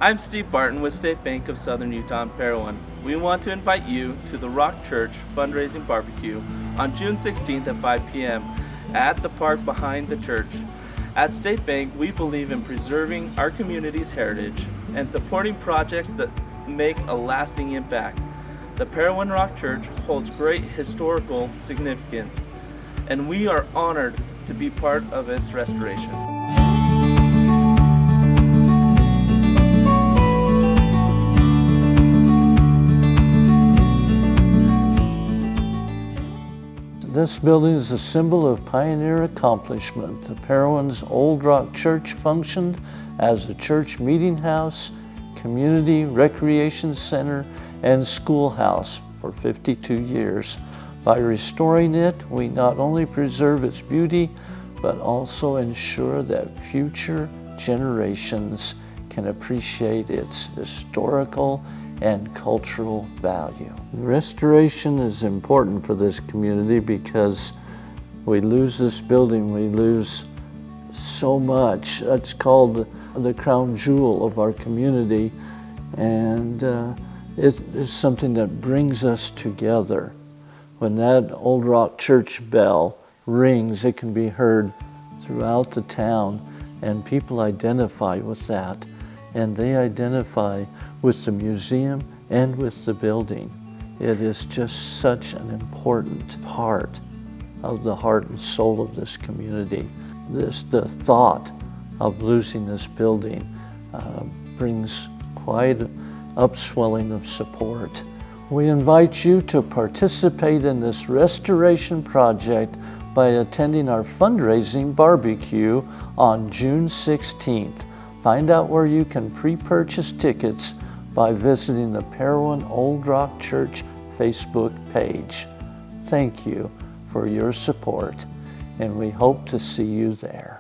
I'm Steve Barton with State Bank of Southern Utah in Parowan. We want to invite you to the Rock Church Fundraising Barbecue on June 16th at 5 p.m. at the park behind the church. At State Bank, we believe in preserving our community's heritage and supporting projects that make a lasting impact. The Parowan Rock Church holds great historical significance, and we are honored to be part of its restoration. This building is a symbol of pioneer accomplishment. The Parowan's Old Rock Church functioned as a church meeting house, community recreation center, and schoolhouse for 52 years. By restoring it, we not only preserve its beauty, but also ensure that future generations can appreciate its historical and cultural value. Restoration is important for this community because we lose this building, we lose so much. It's called the crown jewel of our community, and it is something that brings us together. When that Old Rock Church bell rings, it can be heard throughout the town, and people identify with that, and they identify with the museum and with the building. It is just such an important part of the heart and soul of this community. The thought of losing this building brings quite an upswelling of support. We invite you to participate in this restoration project by attending our fundraising barbecue on June 16th. Find out where you can pre-purchase tickets by visiting the Parowan Old Rock Church Facebook page. Thank you for your support, and we hope to see you there.